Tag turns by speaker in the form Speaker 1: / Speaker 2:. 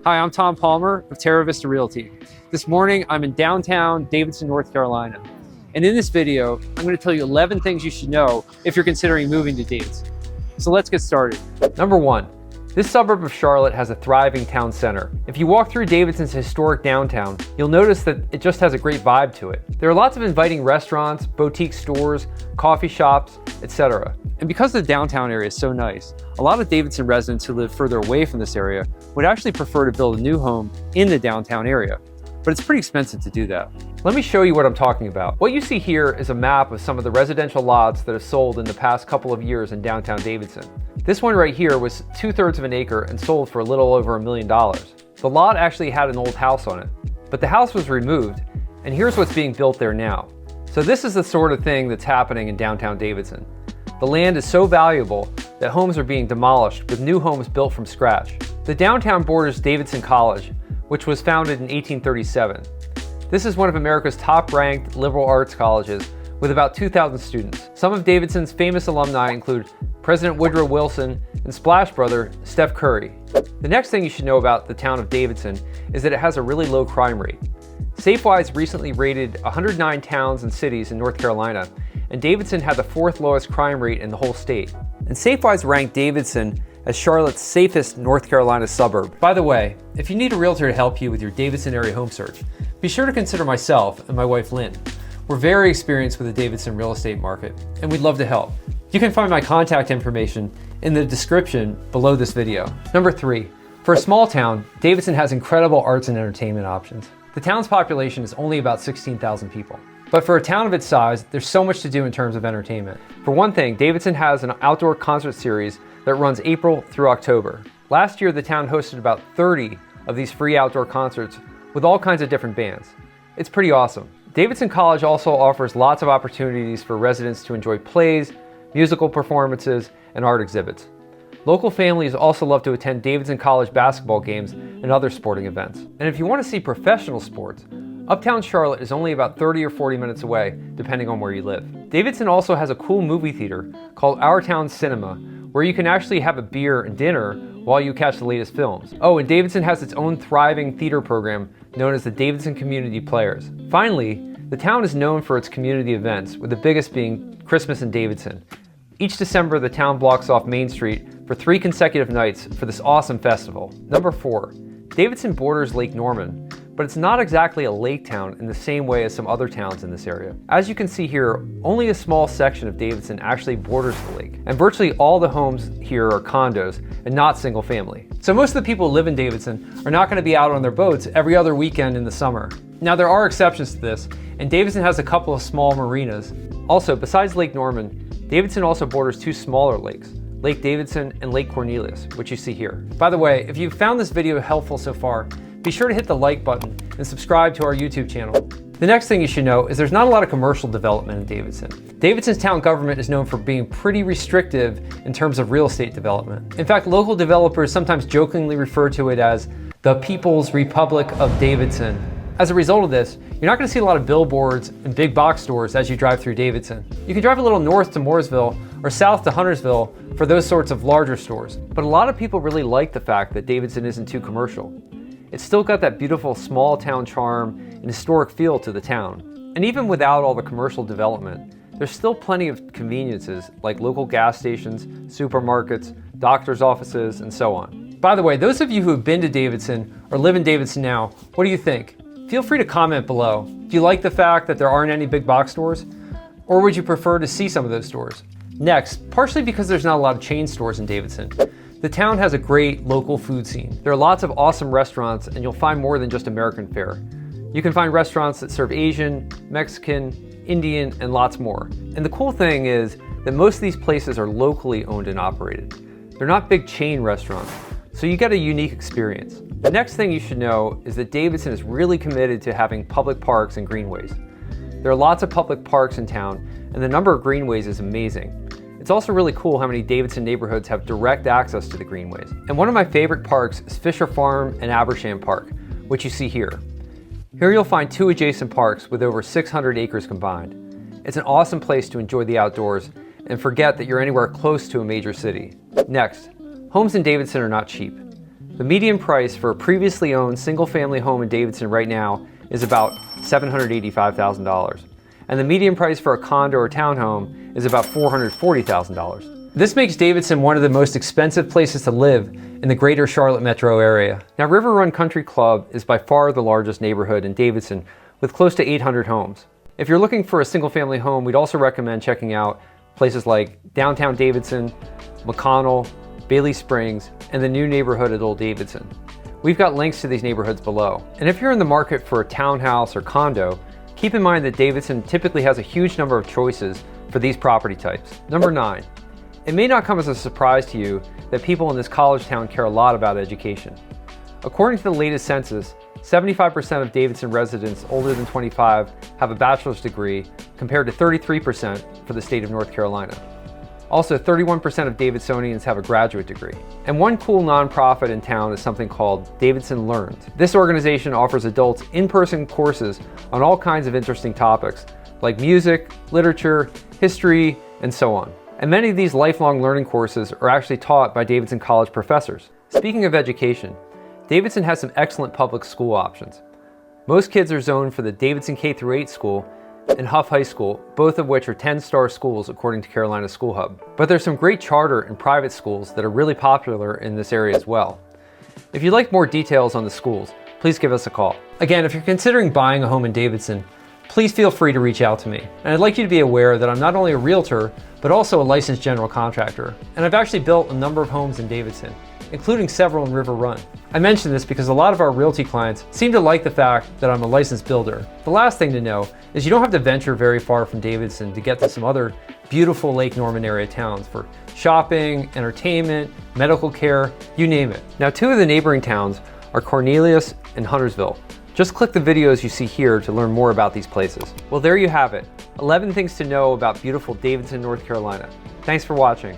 Speaker 1: Hi, I'm Tom Palmer of Terra Vista Realty. This morning, I'm in downtown Davidson, North Carolina. And in this video, I'm going to tell you 11 things you should know if you're considering moving to Davidson. So let's get started.
Speaker 2: Number 1, this suburb of Charlotte has a thriving town center. If you walk through Davidson's historic downtown, you'll notice that it just has a great vibe to it. There are lots of inviting restaurants, boutique stores, coffee shops, etc.
Speaker 1: And because the downtown area is so nice, a lot of Davidson residents who live further away from this area would actually prefer to build a new home in the downtown area. But it's pretty expensive to do that.
Speaker 2: Let me show you what I'm talking about. What you see here is a map of some of the residential lots that have sold in the past couple of years in downtown Davidson. This one right here was 2/3 of an acre and sold for a little over $1 million. The lot actually had an old house on it, but the house was removed, and here's what's being built there now. So this is the sort of thing that's happening in downtown Davidson. The land is so valuable that homes are being demolished with new homes built from scratch. The downtown borders Davidson College, which was founded in 1837. This is one of America's top-ranked liberal arts colleges with about 2,000 students. Some of Davidson's famous alumni include President Woodrow Wilson and Splash brother Steph Curry. The next thing you should know about the town of Davidson is that it has a really low crime rate. Safewise recently rated 109 towns and cities in North Carolina, and Davidson had the 4th lowest crime rate in the whole state. And Safewise ranked Davidson as Charlotte's safest North Carolina suburb. By the way, if you need a realtor to help you with your Davidson area home search, be sure to consider myself and my wife Lynn. We're very experienced with the Davidson real estate market, and we'd love to help. You can find my contact information in the description below this video. Number 3, for a small town, Davidson has incredible arts and entertainment options. The town's population is only about 16,000 people. But for a town of its size, there's so much to do in terms of entertainment. For one thing, Davidson has an outdoor concert series that runs April through October. Last year, the town hosted about 30 of these free outdoor concerts with all kinds of different bands. It's pretty awesome. Davidson College also offers lots of opportunities for residents to enjoy plays, musical performances, and art exhibits. Local families also love to attend Davidson College basketball games and other sporting events. And if you want to see professional sports, Uptown Charlotte is only about 30 or 40 minutes away, depending on where you live. Davidson also has a cool movie theater called Our Town Cinema, where you can actually have a beer and dinner while you catch the latest films. Oh, and Davidson has its own thriving theater program known as the Davidson Community Players. Finally, the town is known for its community events, with the biggest being Christmas in Davidson. Each December, the town blocks off Main Street for 3 consecutive nights for this awesome festival. Number 4, Davidson borders Lake Norman, but it's not exactly a lake town in the same way as some other towns in this area. As you can see here, only a small section of Davidson actually borders the lake, and virtually all the homes here are condos and not single family. So most of the people who live in Davidson are not going to be out on their boats every other weekend in the summer. Now there are exceptions to this, and Davidson has a couple of small marinas. Also, besides Lake Norman, Davidson also borders 2 smaller lakes, Lake Davidson and Lake Cornelius, which you see here. By the way, if you've found this video helpful so far, be sure to hit the like button and subscribe to our YouTube channel. The next thing you should know is there's not a lot of commercial development in Davidson. Davidson's town government is known for being pretty restrictive in terms of real estate development. In fact, local developers sometimes jokingly refer to it as the People's Republic of Davidson. As a result of this, you're not going to see a lot of billboards and big box stores as you drive through Davidson. You can drive a little north to Mooresville or south to Huntersville for those sorts of larger stores. But a lot of people really like the fact that Davidson isn't too commercial. It's still got that beautiful small town charm and historic feel to the town. And even without all the commercial development, there's still plenty of conveniences like local gas stations, supermarkets, doctor's offices, and so on. By the way, those of you who have been to Davidson or live in Davidson now, what do you think? Feel free to comment below. Do you like the fact that there aren't any big box stores? Or would you prefer to see some of those stores? Next, partially because there's not a lot of chain stores in Davidson, the town has a great local food scene. There are lots of awesome restaurants, and you'll find more than just American fare. You can find restaurants that serve Asian, Mexican, Indian, and lots more. And the cool thing is that most of these places are locally owned and operated. They're not big chain restaurants, so you get a unique experience. The next thing you should know is that Davidson is really committed to having public parks and greenways. There are lots of public parks in town, and the number of greenways is amazing. It's also really cool how many Davidson neighborhoods have direct access to the greenways. And one of my favorite parks is Fisher Farm and Abersham Park, which you see here. Here you'll find 2 adjacent parks with over 600 acres combined. It's an awesome place to enjoy the outdoors and forget that you're anywhere close to a major city. Next, homes in Davidson are not cheap. The median price for a previously owned single-family home in Davidson right now is about $785,000. And the median price for a condo or townhome is about $440,000. This makes Davidson one of the most expensive places to live in the greater Charlotte metro area. Now, River Run Country Club is by far the largest neighborhood in Davidson with close to 800 homes. If you're looking for a single-family home, we'd also recommend checking out places like downtown Davidson, McConnell, Bailey Springs, and the new neighborhood at Old Davidson. We've got links to these neighborhoods below. And if you're in the market for a townhouse or condo, keep in mind that Davidson typically has a huge number of choices for these property types. Number 9, it may not come as a surprise to you that people in this college town care a lot about education. According to the latest census, 75% of Davidson residents older than 25 have a bachelor's degree, compared to 33% for the state of North Carolina. Also, 31% of Davidsonians have a graduate degree. And one cool nonprofit in town is something called Davidson Learns. This organization offers adults in-person courses on all kinds of interesting topics, like music, literature, history, and so on. And many of these lifelong learning courses are actually taught by Davidson College professors. Speaking of education, Davidson has some excellent public school options. Most kids are zoned for the Davidson K-8 school and Huff High School, both of which are 10-star schools according to Carolina School Hub. But there's some great charter and private schools that are really popular in this area as well. If you'd like more details on the schools, please give us a call. Again, if you're considering buying a home in Davidson, please feel free to reach out to me. And I'd like you to be aware that I'm not only a realtor, but also a licensed general contractor. And I've actually built a number of homes in Davidson, including several in River Run. I mention this because a lot of our realty clients seem to like the fact that I'm a licensed builder. The last thing to know is you don't have to venture very far from Davidson to get to some other beautiful Lake Norman area towns for shopping, entertainment, medical care, you name it. Now, 2 of the neighboring towns are Cornelius and Huntersville. Just click the videos you see here to learn more about these places. Well, there you have it. 11 things to know about beautiful Davidson, North Carolina. Thanks for watching.